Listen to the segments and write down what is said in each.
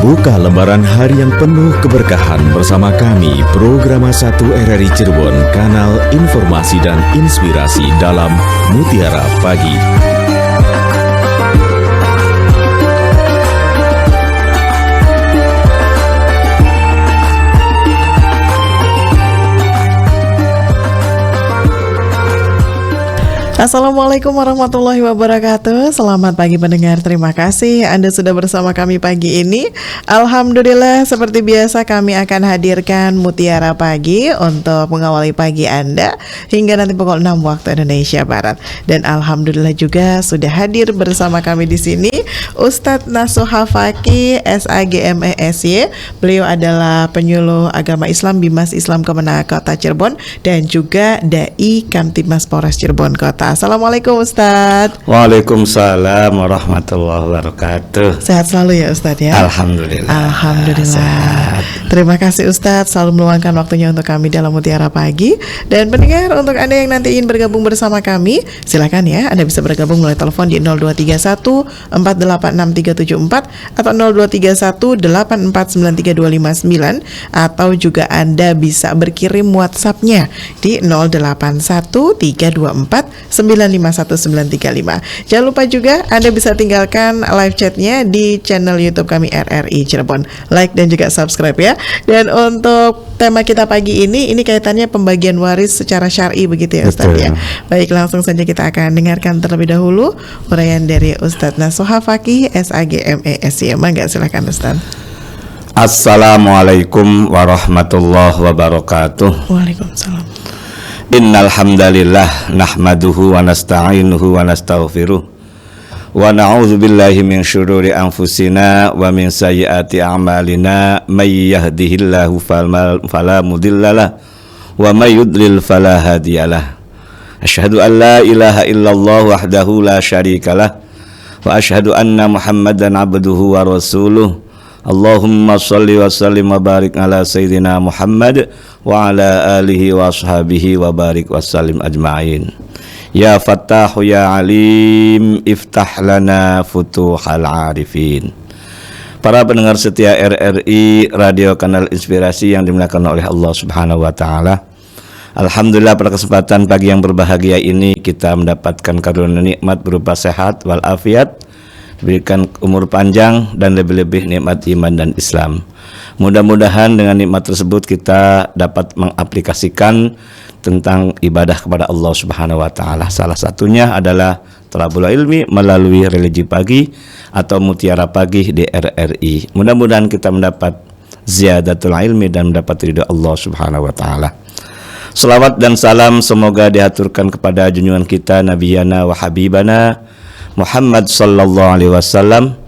Buka lembaran hari yang penuh keberkahan bersama kami, Programa 1 RRI Cirebon, kanal informasi dan inspirasi dalam Mutiara Pagi. Assalamualaikum warahmatullahi wabarakatuh. Selamat pagi pendengar, terima kasih Anda sudah bersama kami pagi ini. Alhamdulillah, seperti biasa kami akan hadirkan Mutiara Pagi untuk mengawali pagi Anda hingga nanti pukul 6 waktu Indonesia Barat. Dan Alhamdulillah juga sudah hadir bersama kami di sini Ustadz Nasuha Fakih SAGME SY. Beliau adalah penyuluh agama Islam Bimas Islam Kemenak Kota Cirebon dan juga Dai Kamtibmas Polres Cirebon Kota. Assalamualaikum Ustadz. Waalaikumsalam warahmatullahi wabarakatuh. Sehat selalu ya Ustadz ya. Alhamdulillah. Alhamdulillah. Sehat. Terima kasih Ustadz selalu meluangkan waktunya untuk kami dalam Mutiara Pagi. Dan pendengar, untuk Anda yang nanti ingin bergabung bersama kami, silakan ya, Anda bisa bergabung melalui telepon di 0231 486 374 atau 0231 8493259, atau juga Anda bisa berkirim WhatsApp-nya di 081 324 951 935. Jangan lupa juga Anda bisa tinggalkan live chatnya di channel YouTube kami RRI Cirebon. Like dan juga subscribe ya. Dan untuk tema kita pagi ini kaitannya pembagian waris secara syar'i begitu ya Ustadz ya. Baik, langsung saja kita akan dengarkan terlebih dahulu uraian dari Ustadz Nasuha Fakih SAGME SY. Mangga silakan Ustadz. Assalamualaikum warahmatullahi wabarakatuh. Waalaikumsalam. Innal hamdalillah nahmaduhu wa nasta'inuhu wa nastaghfiruh wa na'udzu billahi min syururi anfusina wa min sayyiati a'malina may yahdihillahu fala mudhillalah wa may yudlil fala hadiyalah. Asyhadu an la ilaha illallah wahdahu la syarikalah wa asyhadu anna Muhammadan abduhu wa rasuluh. Allahumma sholli wa sallim wa barik ala sayyidina Muhammad wa ala alihi wa ashabihi wa barik wa sallim ajma'in. Ya Fattahu ya Alim, iftah lana futuhal arifin. Para pendengar setia RRI Radio Kanal Inspirasi yang dimuliakan oleh Allah Subhanahu wa taala. Alhamdulillah, pada kesempatan pagi yang berbahagia ini kita mendapatkan karunia nikmat berupa sehat wal afiat, diberikan umur panjang dan lebih-lebih nikmat iman dan Islam. Mudah-mudahan dengan nikmat tersebut kita dapat mengaplikasikan tentang ibadah kepada Allah Subhanahu wa taala. Salah satunya adalah thalabul ilmi melalui religi pagi atau mutiara pagi di RRI. Mudah-mudahan kita mendapat ziyadatul ilmi dan mendapat ridha Allah Subhanahu wa taala. Salawat dan salam semoga dihaturkan kepada junjungan kita Nabiyana wa Habibana Muhammad sallallahu alaihi wasallam,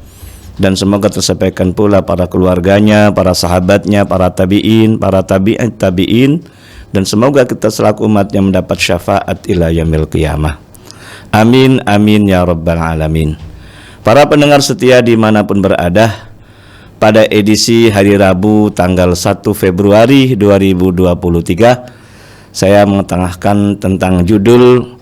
dan semoga tersampaikan pula para keluarganya, para sahabatnya, para tabi'in, para tabi'in, dan semoga kita selaku umatnya mendapat syafaat ila yaumil qiyamah. Amin amin ya rabbal alamin. Para pendengar setia dimanapun berada, pada edisi hari Rabu tanggal 1 Februari 2023 saya mengetengahkan tentang judul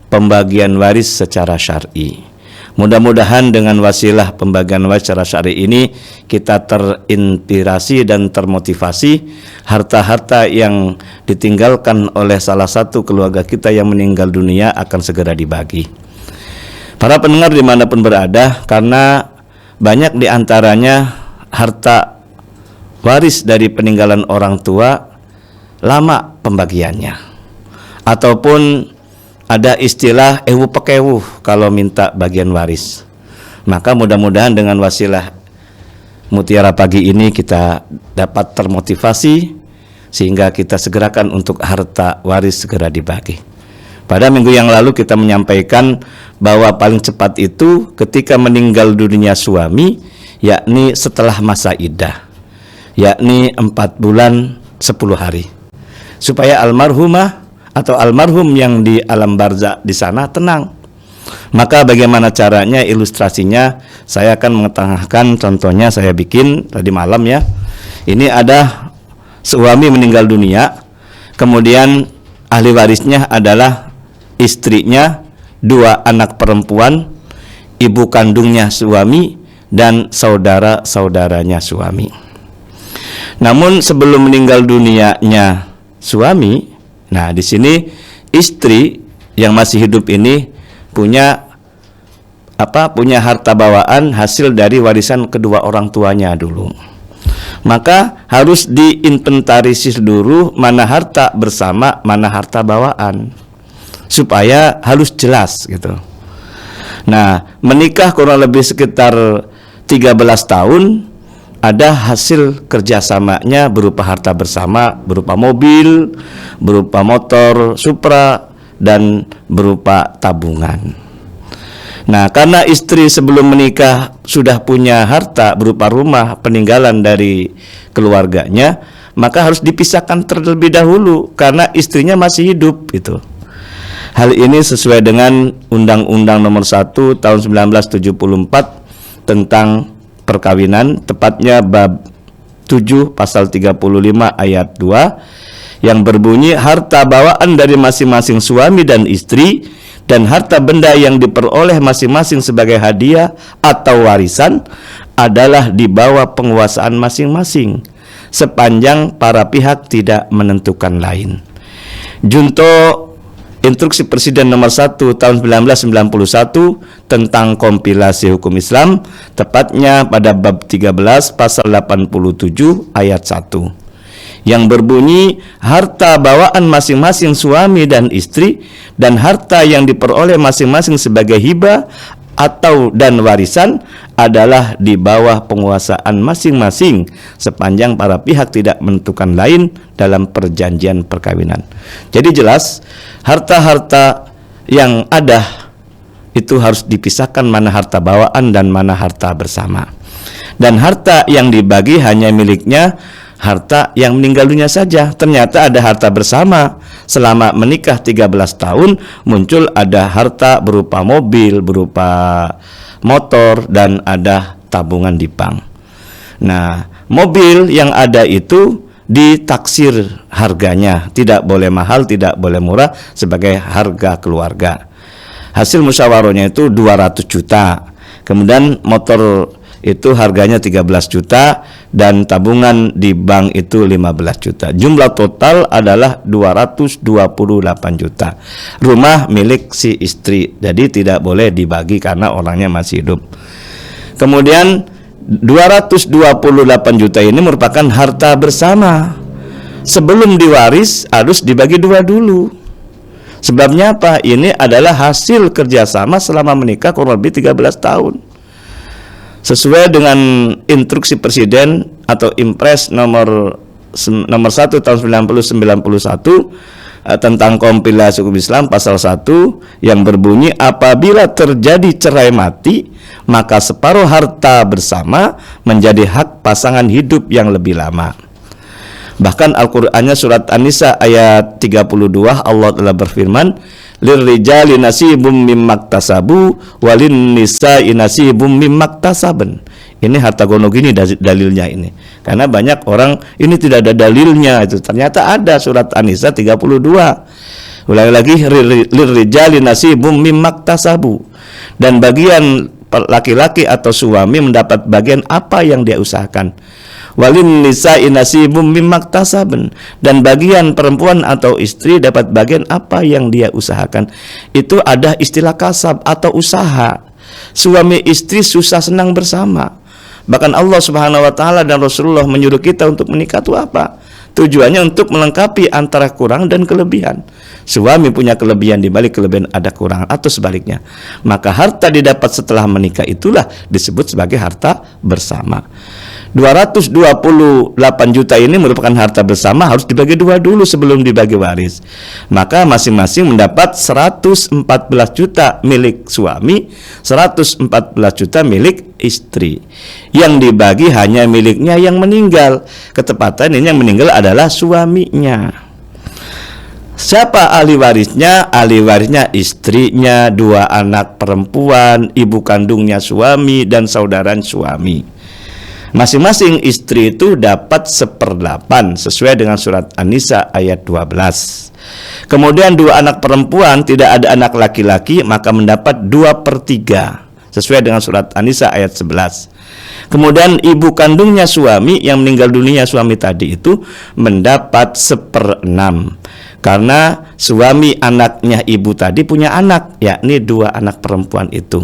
pembagian waris secara syar'i. Mudah-mudahan dengan wasilah pembagian waris secara syar'i ini kita terinspirasi dan termotivasi harta-harta yang ditinggalkan oleh salah satu keluarga kita yang meninggal dunia akan segera dibagi. Para pendengar dimanapun berada, karena banyak diantaranya harta waris dari peninggalan orang tua lama pembagiannya, ataupun ada istilah ewu pekewu kalau minta bagian waris. Maka mudah-mudahan dengan wasilah Mutiara Pagi ini kita dapat termotivasi sehingga kita segerakan untuk harta waris segera dibagi. Pada minggu yang lalu kita menyampaikan bahwa paling cepat itu ketika meninggal dunia suami, yakni setelah masa iddah, yakni 4 bulan 10 hari, supaya almarhumah atau almarhum yang di alam barzakh di sana tenang. Maka bagaimana caranya, ilustrasinya saya akan mengetengahkan. Contohnya saya bikin tadi malam ya. Ini ada suami meninggal dunia, kemudian ahli warisnya adalah istrinya, 2 anak perempuan, ibu kandungnya suami, dan saudara-saudaranya suami. Namun sebelum meninggal dunianya suami, nah di sini istri yang masih hidup ini punya harta bawaan hasil dari warisan kedua orang tuanya dulu. Maka harus diinventarisir dulu mana harta bersama, mana harta bawaan, supaya halus jelas gitu. Nah, menikah kurang lebih sekitar 13 tahun, ada hasil kerjasamanya berupa harta bersama, berupa mobil, berupa motor Supra, dan berupa tabungan. Nah, karena istri sebelum menikah sudah punya harta berupa rumah peninggalan dari keluarganya, maka harus dipisahkan terlebih dahulu karena istrinya masih hidup itu. Hal ini sesuai dengan Undang-Undang Nomor 1 Tahun 1974 tentang perkawinan, tepatnya bab 7 pasal 35 ayat 2 yang berbunyi harta bawaan dari masing-masing suami dan istri dan harta benda yang diperoleh masing-masing sebagai hadiah atau warisan adalah di bawah penguasaan masing-masing sepanjang para pihak tidak menentukan lain. Junto Instruksi Presiden Nomor 1 Tahun 1991 tentang kompilasi hukum Islam, tepatnya pada bab 13 pasal 87 ayat 1, yang berbunyi harta bawaan masing-masing suami dan istri dan harta yang diperoleh masing-masing sebagai hibah atau dan warisan adalah di bawah penguasaan masing-masing sepanjang para pihak tidak menentukan lain dalam perjanjian perkawinan. Jadi jelas harta-harta yang ada itu harus dipisahkan mana harta bawaan dan mana harta bersama. Dan harta yang dibagi hanya miliknya harta yang meninggal dunia saja. Ternyata ada harta bersama. Selama menikah 13 tahun muncul ada harta berupa mobil, berupa motor, dan ada tabungan di bank. Nah, mobil yang ada itu ditaksir harganya, tidak boleh mahal, tidak boleh murah, sebagai harga keluarga. Hasil musyawarahnya itu 200 juta. Kemudian motor itu harganya 13 juta dan tabungan di bank itu 15 juta. Jumlah total adalah 228 juta. Rumah milik si istri, jadi tidak boleh dibagi karena orangnya masih hidup. Kemudian 228 juta ini merupakan harta bersama. Sebelum diwaris harus dibagi dua dulu. Sebabnya apa? Ini adalah hasil kerjasama selama menikah kurang lebih 13 tahun. Sesuai dengan Instruksi Presiden atau Impres nomor 1 tahun 1991 tentang kompilasi hukum Islam pasal 1 yang berbunyi apabila terjadi cerai mati maka separuh harta bersama menjadi hak pasangan hidup yang lebih lama. Bahkan Al-Qur'annya surat An-Nisa ayat 32 Allah telah berfirman lirrijali nasibum mimmaktasabu walin nisa'i nasibum mimmaktasaben. Ini harta gono gini dalilnya ini. Karena banyak orang ini tidak ada dalilnya itu. Ternyata ada surat An-Nisa 32. Ulangi lagi lirrijali nasibum mimmaktasabu. Dan bagian laki-laki atau suami mendapat bagian apa yang dia usahakan. Walin nisa'i nasibum mimmaktasaben, dan bagian perempuan atau istri dapat bagian apa yang dia usahakan. Itu ada istilah kasab atau usaha. Suami istri susah senang bersama. Bahkan Allah Subhanahu wa taala dan Rasulullah menyuruh kita untuk menikah itu apa? Tujuannya untuk melengkapi antara kurang dan kelebihan. Suami punya kelebihan, di balik kelebihan ada kurang atau sebaliknya. Maka harta didapat setelah menikah itulah disebut sebagai harta bersama. 228 juta ini merupakan harta bersama, harus dibagi dua dulu sebelum dibagi waris. Maka masing-masing mendapat 114 juta milik suami, 114 juta milik istri. Yang dibagi hanya miliknya yang meninggal. Ketepatan ini yang meninggal adalah suaminya. Siapa ahli warisnya? Ahli warisnya istrinya, dua anak perempuan, ibu kandungnya suami, dan saudara suami. Masing-masing istri itu dapat 1/8 sesuai dengan surat An-Nisa ayat 12. Kemudian dua anak perempuan, tidak ada anak laki-laki, maka mendapat 2/3 sesuai dengan surat An-Nisa ayat 11. Kemudian ibu kandungnya suami yang meninggal dunia suami tadi itu mendapat 1/6. Karena suami anaknya ibu tadi punya anak, yakni 2 anak perempuan itu.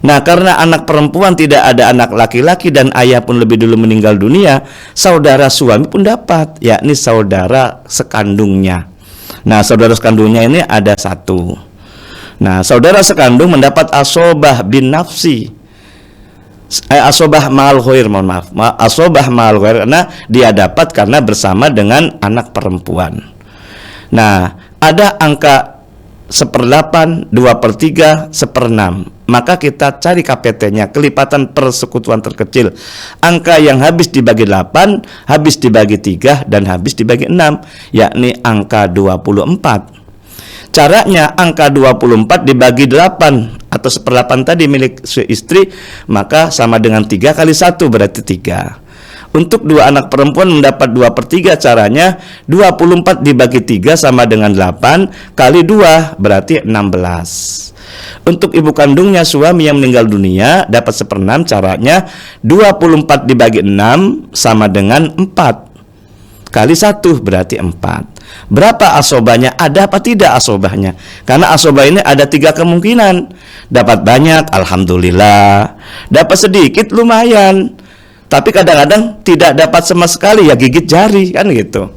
Nah, karena anak perempuan tidak ada anak laki-laki dan ayah pun lebih dulu meninggal dunia, saudara suami pun dapat, yakni saudara sekandungnya. Nah, saudara sekandungnya ini ada 1. Nah, saudara sekandung mendapat asobah bin nafsi. Asobah ma'al ghair, mohon maaf. Asobah ma'al ghair karena dia dapat karena bersama dengan anak perempuan. Nah, ada angka 1/8, 2/3, 1/6. Maka kita cari KPT-nya, kelipatan persekutuan terkecil. Angka yang habis dibagi 8, habis dibagi 3, dan habis dibagi 6, yakni angka 24. Caranya angka 24 dibagi 8 atau 1/8 tadi milik istri, maka sama dengan 3 kali 1 berarti 3. Untuk 2 anak perempuan mendapat 2/3, caranya 24 dibagi 3 sama dengan 8 kali 2 berarti 16. Untuk ibu kandungnya suami yang meninggal dunia dapat 1/6, caranya 24 dibagi 6 sama dengan 4 kali 1 berarti 4. Berapa asobahnya? Ada apa tidak asobahnya? Karena asobah ini ada 3 kemungkinan. Dapat banyak, alhamdulillah. Dapat sedikit, lumayan. Tapi kadang-kadang tidak dapat sama sekali, ya gigit jari, kan gitu.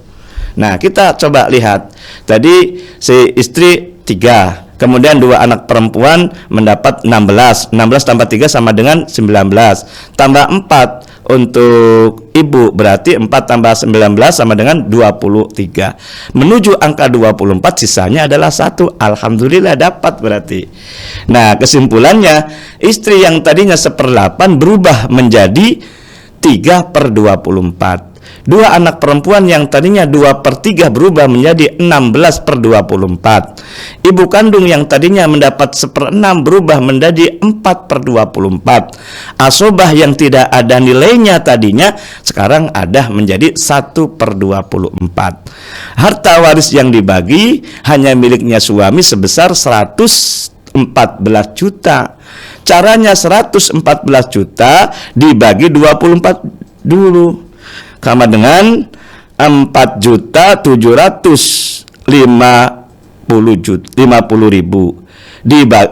Nah, kita coba lihat. Tadi si istri 3, kemudian 2 anak perempuan mendapat 16. 16 tambah 3 sama dengan 19. Tambah 4 untuk ibu berarti 4 tambah 19 sama dengan 23. Menuju angka 24 sisanya adalah 1. Alhamdulillah dapat berarti. Nah, kesimpulannya istri yang tadinya 1/8 berubah menjadi 3/24. 2 anak perempuan yang tadinya 2/3 berubah menjadi 16/24. Ibu kandung yang tadinya mendapat 1/6 berubah menjadi 4/24. Asobah yang tidak ada nilainya tadinya sekarang ada menjadi 1/24. Harta waris yang dibagi hanya miliknya suami sebesar 114 juta. Caranya 114 juta dibagi 24 dulu, sama dengan 4.750.000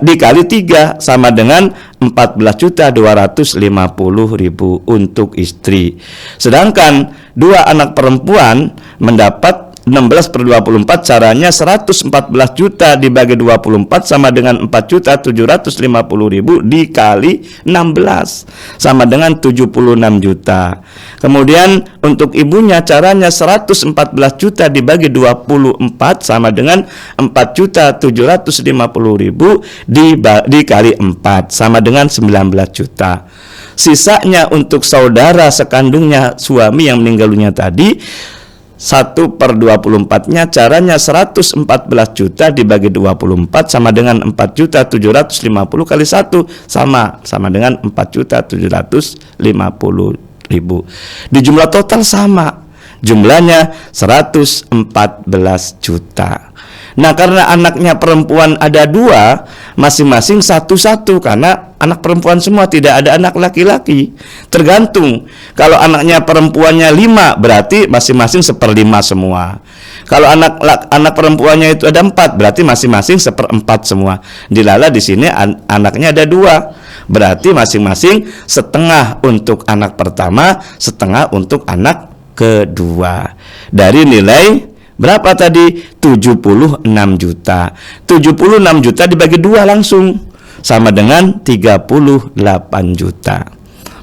dikali 3 sama dengan 14.250.000 untuk istri. Sedangkan 2 anak perempuan mendapat 16/24, caranya 114 juta dibagi 24 sama dengan 4.750.000 dikali 16 sama dengan 76 juta. Kemudian untuk ibunya caranya 114 juta dibagi 24 sama dengan 4.750.000 dikali 4 sama dengan 19 juta. Sisanya untuk saudara sekandungnya suami yang meninggal dunia tadi 1/24-nya caranya 114 juta dibagi 24 sama dengan 4.750 kali 1 sama dengan 4.750.000. Di jumlah total sama, jumlahnya 114 juta. Nah, karena anaknya perempuan ada 2, masing-masing 1-1 karena anak perempuan semua, tidak ada anak laki-laki. Tergantung. Kalau anaknya perempuannya 5 berarti masing-masing 1/5 semua. Kalau anak perempuannya itu ada 4 berarti masing-masing 1/4 semua. Dilala di sini anaknya ada 2. Berarti masing-masing setengah untuk anak pertama, setengah untuk anak kedua. Dari nilai berapa tadi? 76 juta. 76 juta dibagi 2 langsung sama dengan 38 juta.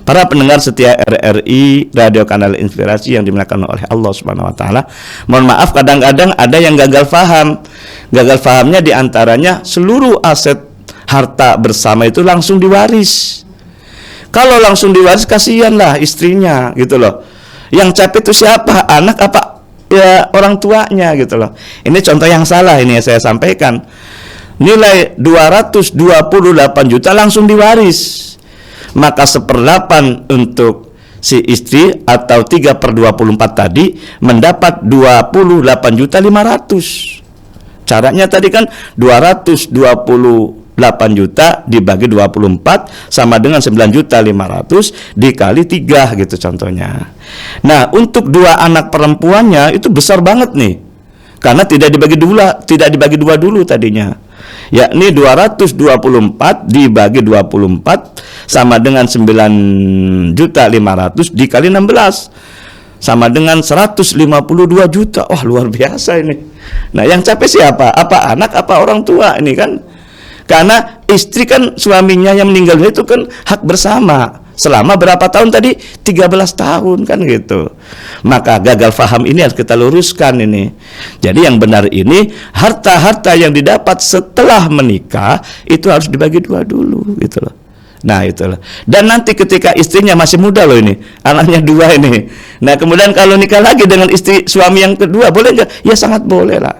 Para pendengar setia RRI Radio Kanal Inspirasi yang dimuliakan oleh Allah Subhanahu wa taala, mohon maaf kadang-kadang ada yang gagal paham. Gagal pahamnya diantaranya seluruh aset harta bersama itu langsung diwaris. Kalau langsung diwaris kasihanlah istrinya gitu loh. Yang capek itu siapa? Anak apa? Ya orang tuanya gitu loh. Ini contoh yang salah ini saya sampaikan. Nilai 228 juta langsung diwaris. Maka 1/8 untuk si istri atau 3/24 tadi mendapat 28.500.000. Caranya tadi kan 228 8 juta dibagi 24 sama dengan 9.500.000 dikali 3 gitu contohnya. Nah, untuk 2 anak perempuannya itu besar banget nih. Karena tidak dibagi dua dulu tadinya. Yakni 224 dibagi 24 sama dengan 9.500.000 dikali 16 sama dengan 152 juta. Wah, luar biasa ini. Nah, yang capek siapa? Apa anak apa orang tua ini kan? Karena istri kan suaminya yang meninggal itu kan hak bersama. Selama berapa tahun tadi? 13 tahun kan gitu. Maka gagal faham ini harus kita luruskan ini. Jadi yang benar ini, harta-harta yang didapat setelah menikah itu harus dibagi 2 dulu gitu loh. Nah itulah. Dan nanti ketika istrinya masih muda loh ini, anaknya 2 ini. Nah kemudian kalau nikah lagi dengan istri suami yang kedua, boleh nggak? Ya sangat boleh lah.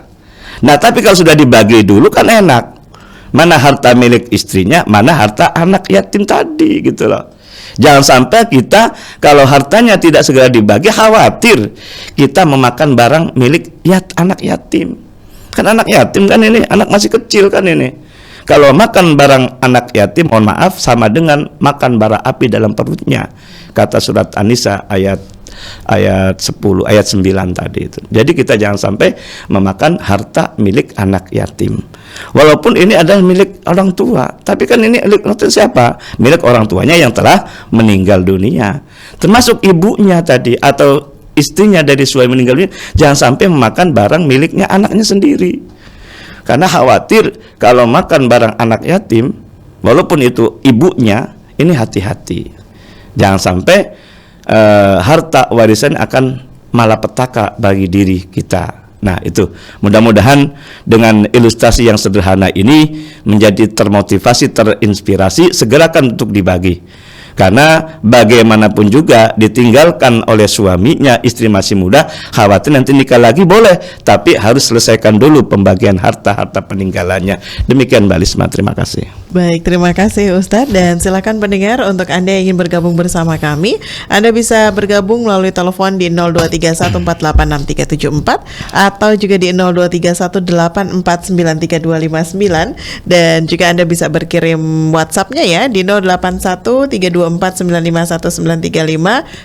Nah tapi kalau sudah dibagi dulu kan enak. Mana harta milik istrinya, mana harta anak yatim tadi gitu loh. Jangan sampai kita kalau hartanya tidak segera dibagi, khawatir kita memakan barang milik anak yatim. Kan anak yatim kan ini, anak masih kecil kan ini. Kalau makan barang anak yatim, mohon maaf, sama dengan makan bara api dalam perutnya. Kata surat An-Nisa ayat 10, ayat 9 tadi itu. Jadi kita jangan sampai memakan harta milik anak yatim. Walaupun ini adalah milik orang tua, tapi kan ini milik siapa? Milik orang tuanya yang telah meninggal dunia. Termasuk ibunya tadi atau istrinya dari suami meninggal dunia, jangan sampai memakan barang miliknya anaknya sendiri. Karena khawatir kalau makan barang anak yatim, walaupun itu ibunya, ini hati-hati. Jangan sampai harta warisan akan malapetaka bagi diri kita. Nah itu, mudah-mudahan dengan ilustrasi yang sederhana ini menjadi termotivasi, terinspirasi, segerakan untuk dibagi. Karena bagaimanapun juga ditinggalkan oleh suaminya, istri masih muda, khawatir nanti nikah lagi boleh, tapi harus selesaikan dulu pembagian harta-harta peninggalannya. Demikian Mbak Lisma, terima kasih. Baik, terima kasih Ustadz, dan silakan pendengar untuk Anda yang ingin bergabung bersama kami, Anda bisa bergabung melalui telepon di 0231486374 atau juga di 0231849329, dan juga Anda bisa berkirim WhatsApp-nya ya di 081324951935,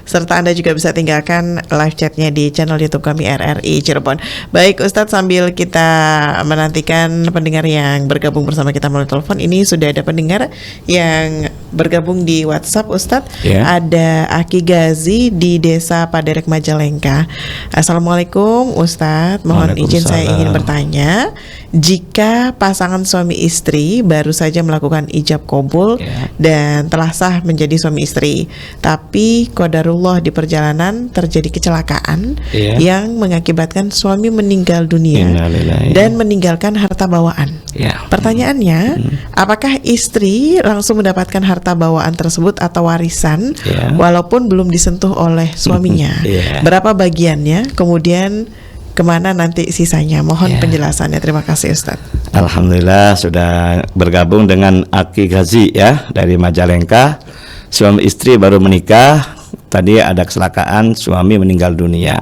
serta Anda juga bisa tinggalkan live chat-nya di channel YouTube kami RRI Cirebon. Baik Ustadz, sambil kita menantikan pendengar yang bergabung bersama kita melalui telepon, ini sudah ada pendengar yang bergabung di WhatsApp Ustadz. Ada Aki Gazi di Desa Paderek Majalengka. Assalamualaikum Ustadz, mohon izin saya ingin bertanya, jika pasangan suami istri baru saja melakukan ijab kabul dan telah sah menjadi suami istri, tapi qadarullah di perjalanan terjadi kecelakaan yang mengakibatkan suami meninggal dunia dan meninggalkan harta bawaan. Pertanyaannya, apakah istri langsung mendapatkan harta bawaan tersebut atau warisan walaupun belum disentuh oleh suaminya? Berapa bagiannya? Kemudian kemana nanti sisanya? Mohon penjelasannya. Terima kasih Ustadz. Alhamdulillah sudah bergabung dengan Aki Gazi ya dari Majalengka. Suami istri baru menikah, tadi ada kecelakaan, suami meninggal dunia.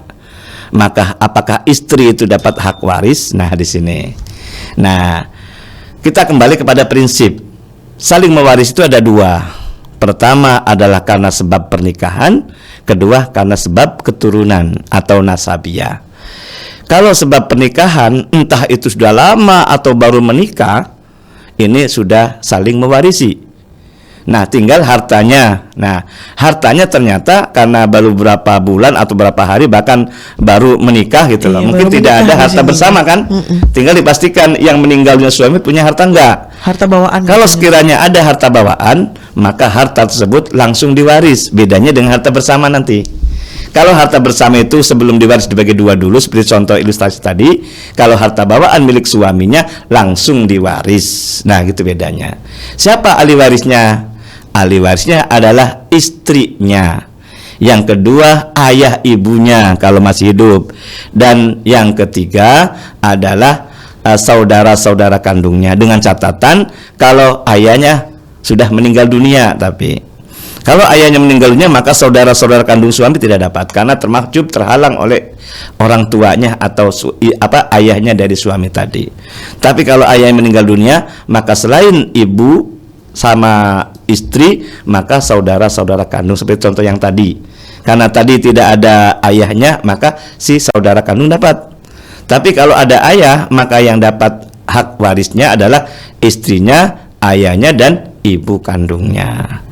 Maka apakah istri itu dapat hak waris? Nah di sini. Nah kita kembali kepada prinsip saling mewaris itu ada 2. Pertama adalah karena sebab pernikahan, kedua karena sebab keturunan atau nasabiah. Kalau sebab pernikahan, entah itu sudah lama atau baru menikah, ini sudah saling mewarisi. Nah tinggal hartanya. Nah hartanya ternyata karena baru berapa bulan atau berapa hari, bahkan baru menikah gitu loh. Mungkin tidak ada harta bersama kan. Tinggal dipastikan yang meninggalnya suami punya harta enggak. Harta bawaan. Kalau sekiranya ada harta bawaan, maka harta tersebut langsung diwaris. Bedanya dengan harta bersama nanti. Kalau harta bersama itu sebelum diwaris dibagi 2 dulu, seperti contoh ilustrasi tadi. Kalau harta bawaan milik suaminya langsung diwaris. Nah gitu bedanya. Siapa ahli warisnya? Ahli warisnya adalah istrinya. Yang kedua ayah ibunya kalau masih hidup. Dan yang ketiga adalah saudara-saudara kandungnya, dengan catatan kalau ayahnya sudah meninggal dunia. Tapi Kalau ayahnya meninggal dunia, maka saudara-saudara kandung suami tidak dapat karena terhalang oleh orang tuanya atau ayahnya dari suami tadi. Tapi kalau ayahnya meninggal dunia, maka selain ibu sama istri, maka saudara-saudara kandung seperti contoh yang tadi. Karena tadi tidak ada ayahnya, maka si saudara kandung dapat. Tapi kalau ada ayah, maka yang dapat hak warisnya adalah istrinya, ayahnya, dan ibu kandungnya.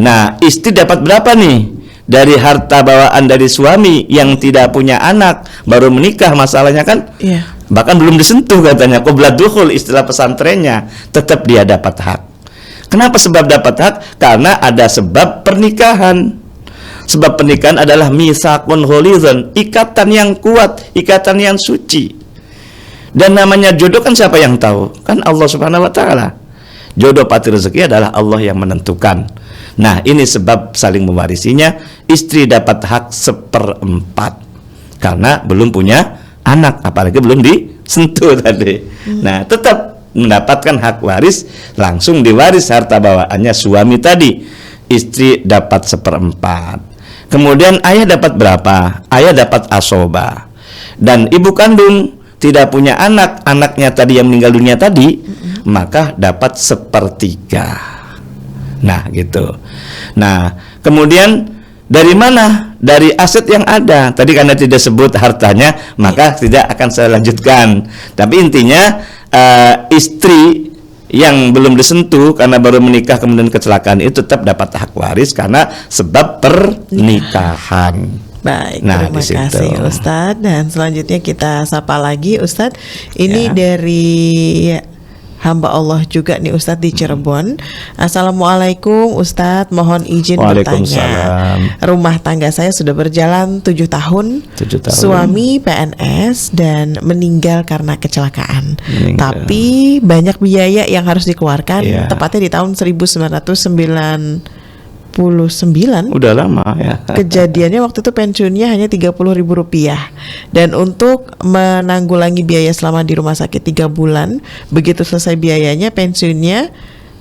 Nah, istri dapat berapa nih dari harta bawaan dari suami yang tidak punya anak, baru menikah masalahnya kan? Iya. Bahkan belum disentuh katanya, qabla dukhul istilah pesantrennya, tetap dia dapat hak. Kenapa sebab dapat hak? Karena ada sebab pernikahan. Sebab pernikahan adalah mitsaqun ghalidhun, ikatan yang kuat, ikatan yang suci. Dan namanya jodoh kan siapa yang tahu? Kan Allah Subhanahu wa taala. Jodoh pati rezeki adalah Allah yang menentukan. Nah, ini sebab saling mewarisinya. Istri dapat hak 1/4 karena belum punya anak, apalagi belum disentuh tadi. Nah, tetap mendapatkan hak waris, langsung diwaris harta bawaannya suami tadi. Istri dapat 1/4. Kemudian ayah dapat berapa? Ayah dapat asoba. Dan ibu kandung tidak punya anak, anaknya tadi yang meninggal dunia tadi, maka dapat 1/3. Nah, gitu. Nah, kemudian dari mana? Dari aset yang ada. Tadi karena tidak sebut hartanya, maka tidak akan saya lanjutkan. Tapi intinya istri yang belum disentuh karena baru menikah kemudian kecelakaan itu tetap dapat hak waris karena sebab pernikahan. Baik, Nah, terima di situ. kasih Ustadz. Dan selanjutnya kita sapa lagi Ustadz. Ini Ya. dari hamba Allah juga nih Ustadz di Cirebon. Assalamualaikum Ustadz, mohon izin bertanya. Waalaikumsalam. Rumah tangga saya sudah berjalan 7 tahun. 7 tahun. Suami PNS dan meninggal karena kecelakaan. Meninggal. Tapi banyak biaya yang harus dikeluarkan. Iya. Tepatnya di tahun 1999. Udah lama ya. Kejadiannya waktu itu pensiunnya hanya Rp30.000 dan untuk menanggulangi biaya selama di rumah sakit 3 bulan, begitu selesai biayanya pensiunnya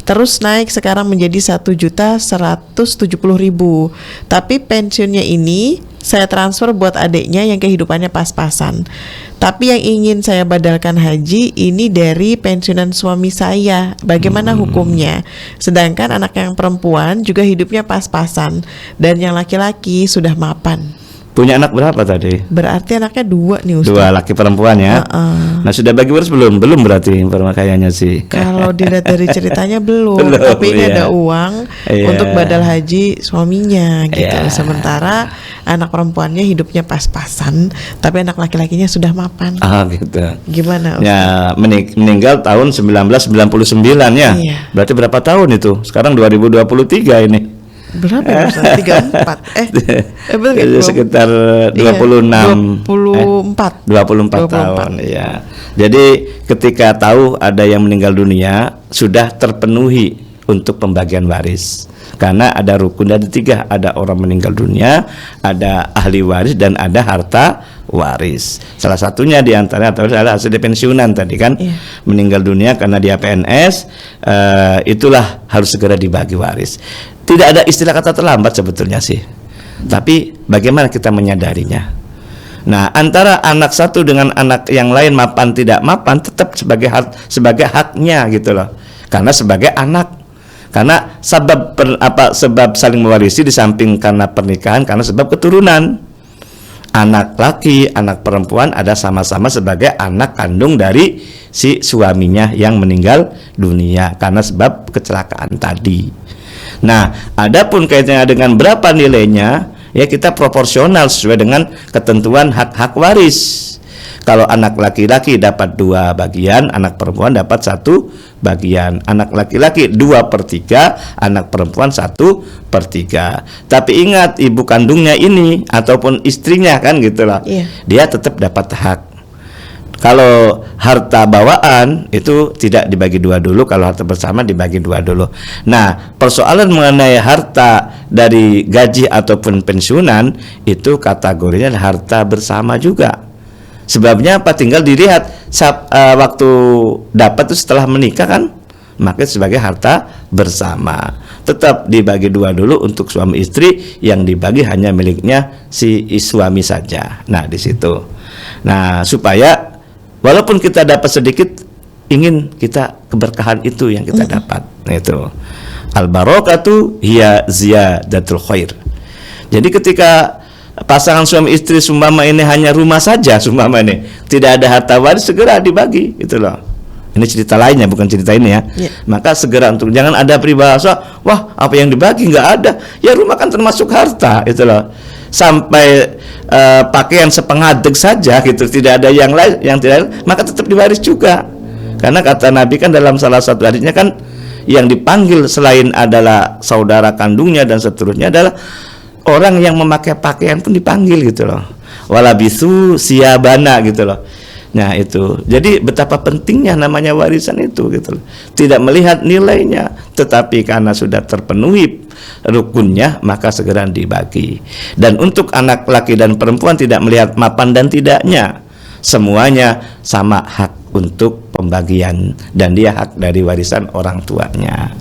terus naik sekarang menjadi Rp1.170.000. Tapi pensiunnya ini saya transfer buat adiknya yang kehidupannya pas-pasan. Tapi yang ingin saya badalkan haji ini dari pensiunan suami saya. Bagaimana hukumnya? Sedangkan anak yang perempuan juga hidupnya pas-pasan dan yang laki-laki sudah mapan. Punya anak berapa tadi? Berarti anaknya 2 nih Ustaz. 2 laki perempuan ya. Nah, sudah bagi waris belum? Belum berarti kayaknya sih. Kalau dilihat dari ceritanya belum, Belum, tapi ini iya. ada uang Iya. untuk badal haji suaminya gitu. Iya. Sementara anak perempuannya hidupnya pas-pasan, tapi anak laki-lakinya sudah mapan. Gitu. Gimana? Ya, meninggal tahun 1999 ya. Iya. Berarti berapa tahun itu? Sekarang 2023 ini. Berapa ya Ustaz? 34? Betul nggak? Sekitar Iya, 26 24 tahun ya. Jadi ketika tahu ada yang meninggal dunia, sudah terpenuhi untuk pembagian waris. Karena ada rukun ada 3, ada orang meninggal dunia, ada ahli waris, dan ada harta waris. Salah satunya di antara adalah hasil pensiunan tadi kan. Iya. Meninggal dunia karena dia PNS, itulah harus segera dibagi waris. Tidak ada istilah kata terlambat sebetulnya sih. Tapi bagaimana kita menyadarinya? Nah, antara anak satu dengan anak yang lain mapan tidak mapan tetap sebagai haknya gitu loh. Karena sebagai anak. Karena sebab saling mewarisi di samping karena pernikahan, karena sebab keturunan. Anak laki, anak perempuan ada sama-sama sebagai anak kandung dari si suaminya yang meninggal dunia karena sebab kecelakaan tadi. Nah, adapun kaitannya dengan berapa nilainya, ya kita proporsional sesuai dengan ketentuan hak-hak waris. Kalau anak laki-laki dapat 2 bagian, anak perempuan dapat 1 bagian. Anak laki-laki 2/3, anak perempuan 1/3. Tapi ingat, ibu kandungnya ini ataupun istrinya kan gitulah, Iya. dia tetap dapat hak. Kalau harta bawaan itu tidak dibagi 2 dulu, kalau harta bersama dibagi 2 dulu. Nah, persoalan mengenai harta dari gaji ataupun pensiunan itu kategorinya harta bersama juga. Sebabnya apa? Tinggal dilihat waktu dapat itu setelah menikah kan, maka sebagai harta bersama. Tetap dibagi dua dulu untuk suami istri, yang dibagi hanya miliknya si suami saja. Nah, di situ. Nah, supaya walaupun kita dapat sedikit, ingin kita keberkahan itu yang kita dapat. Nah, itu. Al-barakatu hiya ziyadatul khair. Jadi ketika pasangan suami istri sumpama ini hanya rumah saja, sumpama ini tidak ada harta waris, segera dibagi, gitu loh. Ini cerita lainnya, bukan cerita ini ya. Maka segera untuk jangan ada peribahasa, wah apa yang dibagi, nggak ada. Ya rumah kan termasuk harta, itu loh. Sampai pakaian sepengadeg saja gitu, tidak ada yang lain, yang tidak, maka tetap diwaris juga. Karena kata Nabi kan dalam salah satu hadisnya kan, yang dipanggil selain adalah saudara kandungnya dan seterusnya adalah orang yang memakai pakaian pun dipanggil gitu loh. Walabisu siyabana gitu loh. Nah itu, jadi betapa pentingnya namanya warisan itu gitu loh. Tidak melihat nilainya, tetapi karena sudah terpenuhi rukunnya maka segera dibagi. Dan untuk anak laki dan perempuan tidak melihat mapan dan tidaknya, semuanya sama hak untuk pembagian dan dia hak dari warisan orang tuanya.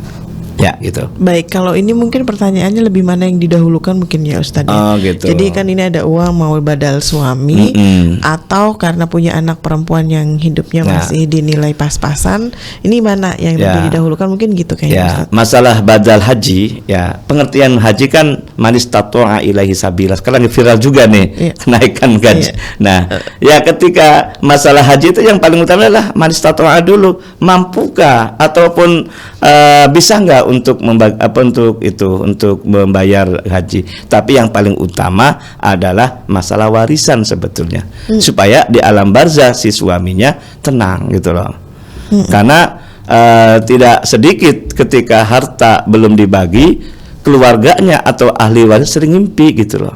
Ya gitu. Baik, kalau ini mungkin pertanyaannya lebih mana yang didahulukan mungkin ya Ustadz. Oh gitu. Jadi kan ini ada uang mau badal suami atau karena punya anak perempuan yang hidupnya masih dinilai pas-pasan, ini mana yang lebih didahulukan mungkin gitu kayaknya Ustadz. Masalah badal haji, ya pengertian haji kan manis tatu'a ilahi sabila. Sekarang viral juga nih kenaikan gaji. Nah, ya ketika masalah haji itu yang paling utama adalah manis tatu'a dulu, mampukah ataupun bisa nggak untuk untuk membayar haji. Tapi yang paling utama adalah masalah warisan sebetulnya, supaya di alam barzah si suaminya tenang gitu loh. Karena tidak sedikit ketika harta belum dibagi, keluarganya atau ahli waris sering mimpi gitu loh.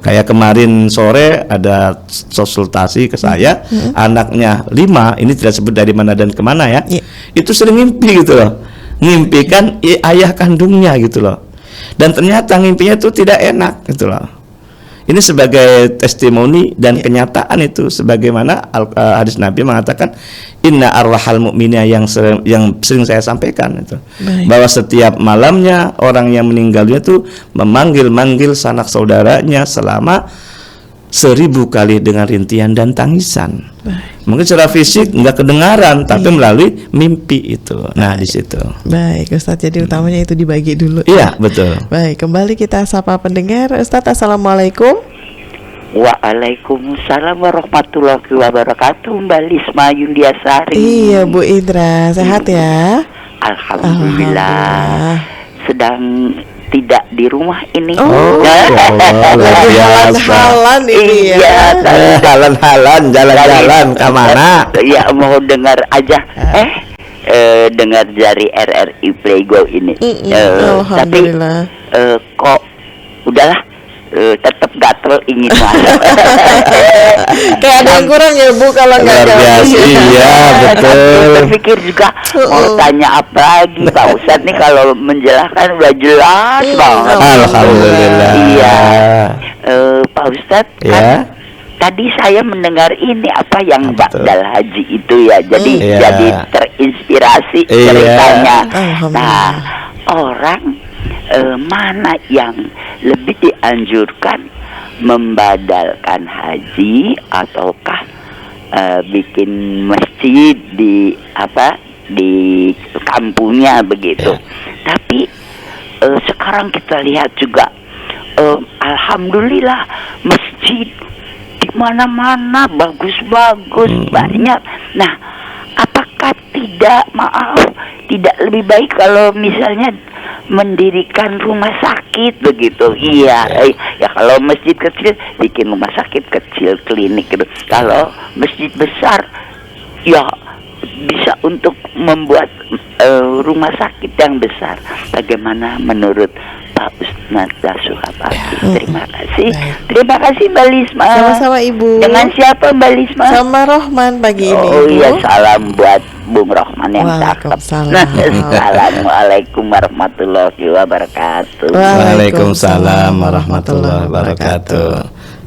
Kayak kemarin sore ada konsultasi ke saya, anaknya 5, ini tidak sebut dari mana dan kemana ya, itu sering mimpi gitu loh, ngimpikan ayah kandungnya gitu loh, dan ternyata ngimpinya itu tidak enak gitu loh. Ini sebagai testimoni dan kenyataan itu, sebagaimana hadis Nabi mengatakan inna arwahal mu'minina yang sering saya sampaikan itu. Bahwa setiap malamnya orang yang meninggalnya itu memanggil-manggil sanak saudaranya selama 1000 kali dengan rintihan dan tangisan. Mungkin secara fisik nggak kedengaran, tapi melalui mimpi itu. Nah di situ. Baik Ustadz, jadi utamanya itu dibagi dulu. Iya betul. Baik, kembali kita sapa pendengar. Ustadz, assalamualaikum. Waalaikumsalam warahmatullahi wabarakatuh. Mbak Lisma Yuliasari. Iya Bu Indra, sehat ya? Alhamdulillah. Sedang tidak di rumah ini. Lagi halan-halan ini ya. Halan-halan, jalan-jalan kemana? Ya mau dengar aja. Dengar dari RRI Playgo ini. Alhamdulillah. Tapi kok udahlah, tetap gatel ingin masuk. Kayak ada yang kurang ya Bu kalau nggak biasa. Iya betul. Terpikir juga mau tanya apa lagi Pak Ustadz nih, kalau menjelaskan udah jelas banget. Alhamdulillah. Iya. Pak Ustadz kan tadi saya mendengar ini apa yang badal haji itu ya, jadi jadi terinspirasi ceritanya. Nah, orang mana yang lebih dianjurkan, membadalkan haji ataukah bikin masjid di kampungnya begitu? Tapi sekarang kita lihat juga, alhamdulillah masjid di mana-mana bagus-bagus, banyak. Nah, apakah tidak lebih baik kalau misalnya mendirikan rumah sakit begitu? Iya, ya kalau masjid kecil bikin rumah sakit kecil, klinik gitu. Kalau masjid besar ya bisa untuk membuat rumah sakit yang besar. Bagaimana menurut Pak Ustadz Suhapati? Terima kasih. Terima kasih Mbak Lisma. Sama-sama Ibu. Dengan siapa Mbak Lisma? Sama Rohman pagi ini. Oh iya, salam buat Bung Rohman yang cakep. Assalamualaikum warahmatullahi wabarakatuh. Waalaikumsalam warahmatullahi wabarakatuh.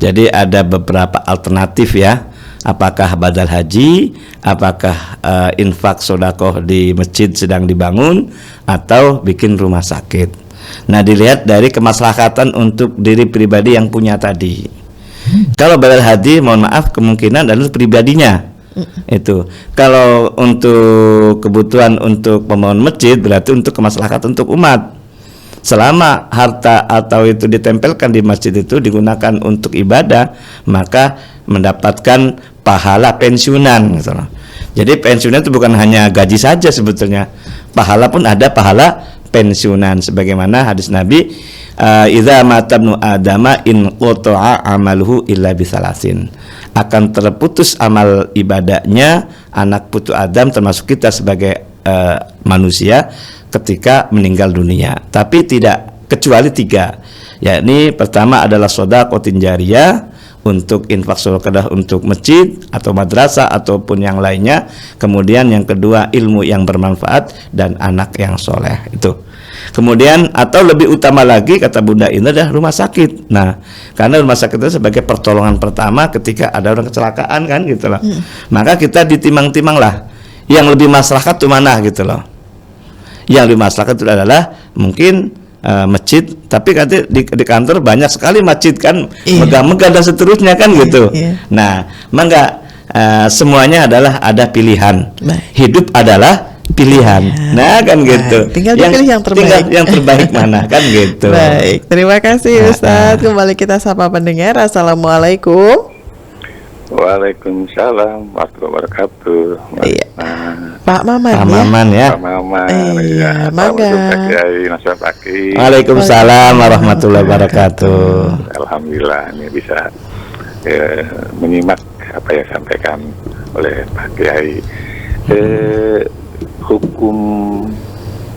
Jadi ada beberapa alternatif ya apakah badal haji, apakah infak sodakoh di masjid sedang dibangun, atau bikin rumah sakit. Nah, dilihat dari kemaslahatan untuk diri pribadi yang punya tadi. Kalau badal haji, mohon maaf, kemungkinan adalah pribadinya. Itu kalau untuk kebutuhan untuk pembangunan masjid, berarti untuk kemaslahatan untuk umat. Selama harta atau itu ditempelkan di masjid itu digunakan untuk ibadah, maka mendapatkan pahala pensiunan gitu loh. Jadi pensiunan itu bukan hanya gaji saja sebetulnya, pahala pun ada pahala pensiunan, sebagaimana hadis Nabi, idza mata ibnu adama in qata'a amaluhu illa bisalasin, akan terputus amal ibadahnya anak putu Adam termasuk kita sebagai manusia ketika meninggal dunia, tapi tidak kecuali 3, yakni pertama adalah shadaqatin jariyah, untuk infak sedekah untuk masjid atau madrasah ataupun yang lainnya. Kemudian yang kedua ilmu yang bermanfaat dan anak yang soleh itu. Kemudian atau lebih utama lagi kata Bunda ini adalah rumah sakit. Nah, karena rumah sakit itu sebagai pertolongan pertama ketika ada orang kecelakaan kan gitu loh. Maka kita ditimang-timang lah yang lebih maslahat itu mana gitu loh. Yang lebih maslahat itu adalah mungkin masjid, tapi katanya di kantor banyak sekali masjid kan, megah-megah dan seterusnya kan gitu. Nah, maka semuanya adalah ada pilihan. Hidup adalah pilihan. Nah, kan gitu. Tinggal dipilih yang terbaik. Tinggal yang terbaik mana kan gitu. Baik, terima kasih Ustadz. Kembali kita sapa pendengar. Assalamualaikum. Waalaikumsalam warahmatullahi wabarakatuh. Iya. Pak Maman Pak ya. Maman ya. Pak Maman. Iya, mangga. Waalaikumsalam warahmatullahi wabarakatuh. Alhamdulillah ini bisa menyimak apa yang disampaikan oleh Pak Kiai. Hukum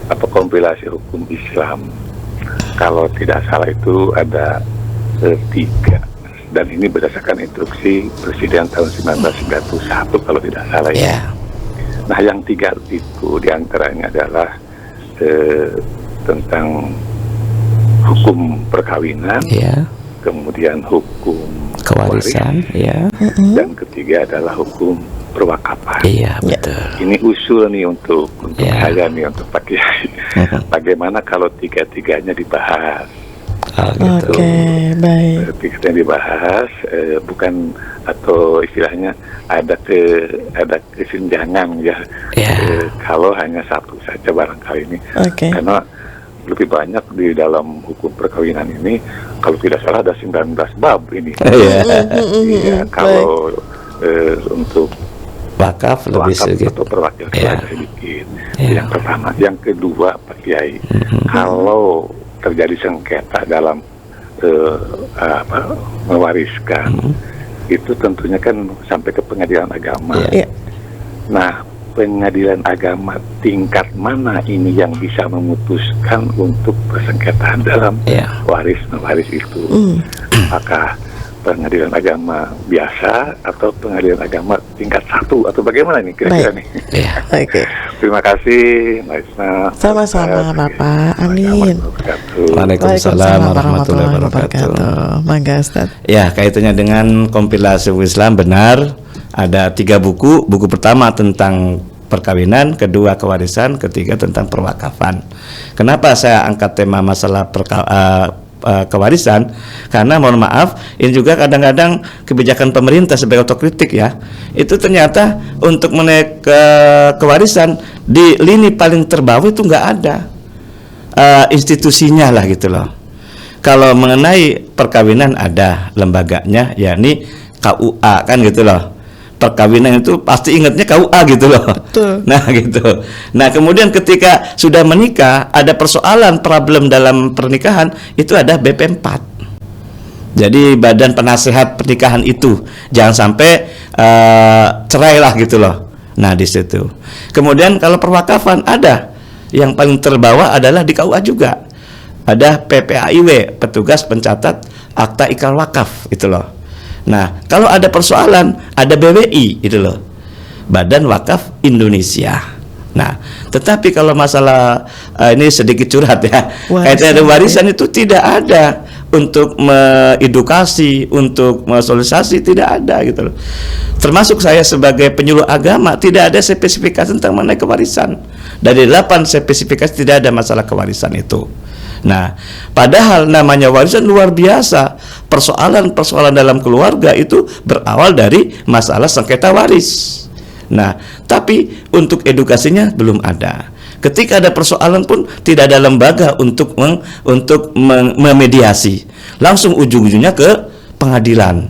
apa kompilasi hukum Islam, kalau tidak salah itu ada 3. Dan ini berdasarkan instruksi Presiden tahun 1991 kalau tidak salah ya. Nah, yang 3 itu diantaranya adalah tentang hukum perkawinan, kemudian hukum kewarisan, dan ketiga adalah hukum perwakafan. Iya, betul. Ini usul nih untuk saya nih, untuk Pak Kiai. Bagaimana kalau 3-tiganya dibahas? Gitu. Oke, baik. Kita dibahas bukan, atau istilahnya ada kesenjangan ya. Kalau hanya satu saja barangkali ini, karena lebih banyak di dalam hukum perkawinan ini, kalau tidak salah ada 19 bab ini. Kalau untuk wakaf lebih sedikit atau perwakil sedikit. Yang pertama, yang kedua Pak Kiai, kalau terjadi sengketa dalam mewariskan, itu tentunya kan sampai ke pengadilan agama. Nah, pengadilan agama tingkat mana ini yang bisa memutuskan untuk persengketaan dalam waris itu? Apakah pengadilan agama biasa atau pengadilan agama tingkat 1 atau bagaimana nih kira-kira nih? Terima kasih Mbak Isna. Sama-sama Bapak. Amin. Waalaikumsalam warahmatullahi wabarakatuh. Mangga Ustaz. Ya, kaitannya dengan kompilasi Islam benar. Ada 3 buku. Buku pertama tentang perkawinan, kedua kewarisan, ketiga tentang perwakafan. Kenapa saya angkat tema masalah kewarisan? Karena mohon maaf, ini juga kadang-kadang kebijakan pemerintah sebagai otokritik ya, itu ternyata untuk menaik ke kewarisan di lini paling terbawah itu nggak ada institusinya lah gitu loh. Kalau mengenai perkawinan ada lembaganya, yakni KUA kan gitu loh. Perkawinan itu pasti ingatnya KUA gitu loh. Betul. Nah gitu. Nah kemudian ketika sudah menikah, ada persoalan problem dalam pernikahan, itu ada BP4. Jadi badan penasehat pernikahan itu jangan sampai cerai lah gitu loh. Nah di situ. Kemudian kalau perwakafan ada yang paling terbawah adalah di KUA juga. Ada PPAIW, petugas pencatat akta ikrar wakaf itu loh. Nah, kalau ada persoalan, ada BWI itu loh, Badan Wakaf Indonesia. Nah, tetapi kalau masalah ini sedikit curhat ya, kaitan ada warisan itu tidak ada untuk mengedukasi, untuk mensosialisasi, tidak ada gitu loh. Termasuk saya sebagai penyuluh agama, tidak ada spesifikasi tentang mengenai kewarisan. Dari 8 spesifikasi tidak ada masalah kewarisan itu. Nah, padahal namanya warisan luar biasa. Persoalan-persoalan dalam keluarga itu berawal dari masalah sengketa waris. Nah, tapi untuk edukasinya belum ada. Ketika ada persoalan pun tidak ada lembaga untuk memediasi. Langsung ujung-ujungnya ke pengadilan.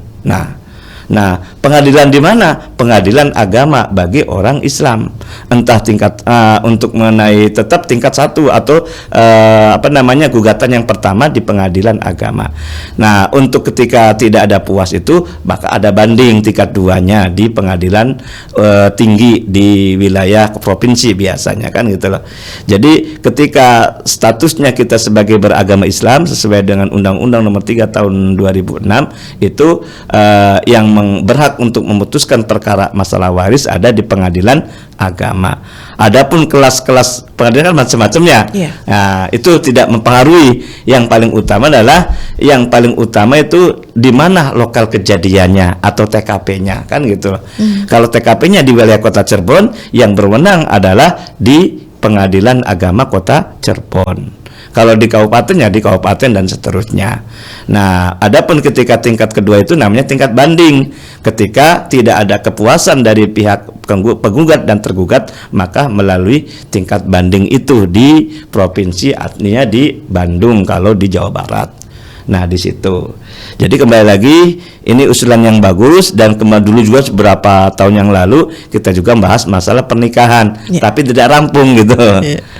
Nah, pengadilan di mana? Pengadilan agama bagi orang Islam. Entah tingkat untuk mengenai tetap tingkat 1 atau gugatan yang pertama di pengadilan agama. Nah, untuk ketika tidak ada puas itu, maka ada banding tingkat 2-nya di pengadilan tinggi di wilayah provinsi biasanya kan gitu loh. Jadi ketika statusnya kita sebagai beragama Islam sesuai dengan Undang-Undang Nomor 3 Tahun 2006 itu yang berhak untuk memutuskan perkara masalah waris ada di pengadilan agama. Adapun kelas-kelas pengadilan kan macam-macamnya. Nah, itu tidak mempengaruhi. Yang paling utama itu di mana lokal kejadiannya atau TKP-nya kan gitu loh. Kalau TKP-nya di wilayah Kota Cirebon, yang berwenang adalah di Pengadilan Agama Kota Cirebon. Kalau di kabupaten ya di kabupaten dan seterusnya. Nah, adapun ketika tingkat kedua itu namanya tingkat banding. Ketika tidak ada kepuasan dari pihak penggugat dan tergugat, maka melalui tingkat banding itu di provinsi, artinya di Bandung kalau di Jawa Barat. Nah, di situ. Jadi kembali lagi, ini usulan yang bagus, dan dulu juga beberapa tahun yang lalu kita juga bahas masalah pernikahan, tapi tidak rampung gitu.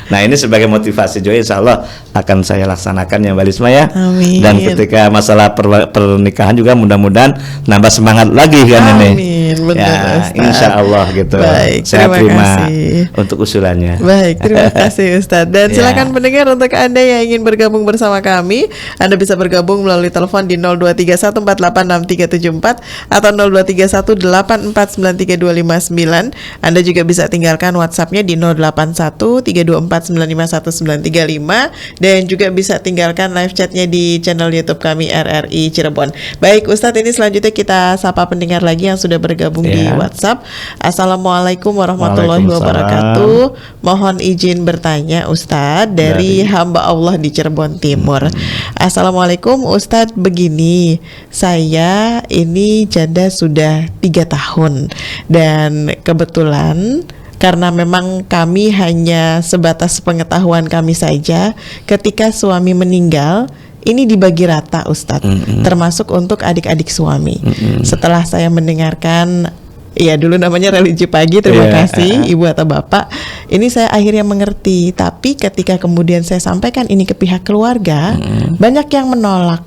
Nah, ini sebagai motivasi juga insya Allah akan saya laksanakan ya Mbak Lisma ya. Amin. Dan ketika masalah pernikahan juga mudah-mudahan nambah semangat lagi kan. Amin. Ini. Benar, Ya, insya Allah gitu. Baik, saya terima kasih untuk usulannya. Baik, terima kasih Ustadz. Dan silakan pendengar, untuk Anda yang ingin bergabung bersama kami, Anda bisa bergabung melalui telepon di 0231486374 atau 0231849329. Anda juga bisa tinggalkan WhatsApp-nya di 081324951935 dan juga bisa tinggalkan live chat-nya di channel YouTube kami RRI Cirebon. Baik Ustadz, ini selanjutnya kita sapa pendengar lagi yang sudah bergabung di WhatsApp. Assalamualaikum warahmatullahi wabarakatuh. Mohon izin bertanya Ustadz dari hamba Allah di Cirebon Timur. Assalamualaikum Ustadz, begini, saya ini janda sudah 3 tahun dan kebetulan karena memang kami hanya sebatas pengetahuan kami saja, ketika suami meninggal ini dibagi rata Ustadz, termasuk untuk adik-adik suami. Setelah saya mendengarkan, ya dulu namanya religi pagi, terima kasih Ibu atau Bapak, ini saya akhirnya mengerti. Tapi ketika kemudian saya sampaikan ini ke pihak keluarga, banyak yang menolak,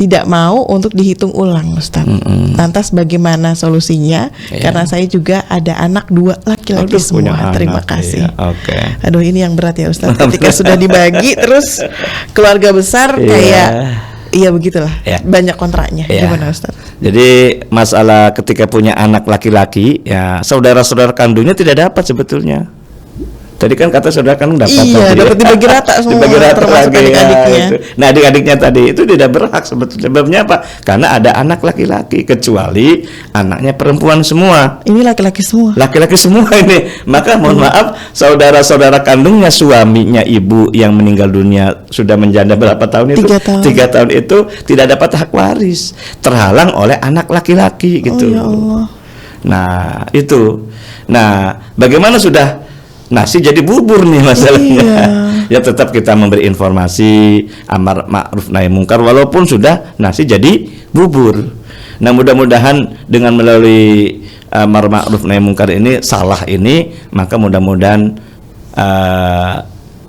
tidak mau untuk dihitung ulang Ustadz. Lantas bagaimana solusinya? Karena saya juga ada anak 2 laki-laki semua. Terima kasih. Aduh, ini yang berat ya Ustadz. Ketika sudah dibagi terus keluarga besar kayak iya begitulah, banyak kontraknya. Gimana Ustadz? Jadi masalah ketika punya anak laki-laki, ya saudara-saudara kandungnya tidak dapat sebetulnya. Tadi kan kata saudara kandung dapat. Iya, dapat dibagi rata semua. Dibagi rata termasuk adik-adiknya. Ya, nah, adik-adiknya tadi itu tidak berhak sebetulnya. Sebabnya apa? Karena ada anak laki-laki, kecuali anaknya perempuan semua. Ini laki-laki semua. Laki-laki semua ini. Maka mohon maaf, saudara-saudara kandungnya suaminya ibu yang meninggal dunia sudah menjanda berapa tahun itu? 3 tahun. 3 tahun itu tidak dapat hak waris, terhalang oleh anak laki-laki gitu. Ya Allah. Nah, itu. Nah, bagaimana sudah nasi jadi bubur nih masalahnya. Ya tetap kita memberi informasi, amar ma'ruf nahi mungkar, walaupun sudah nasi jadi bubur. Nah, mudah-mudahan dengan melalui amar ma'ruf nahi mungkar ini, salah ini, maka mudah-mudahan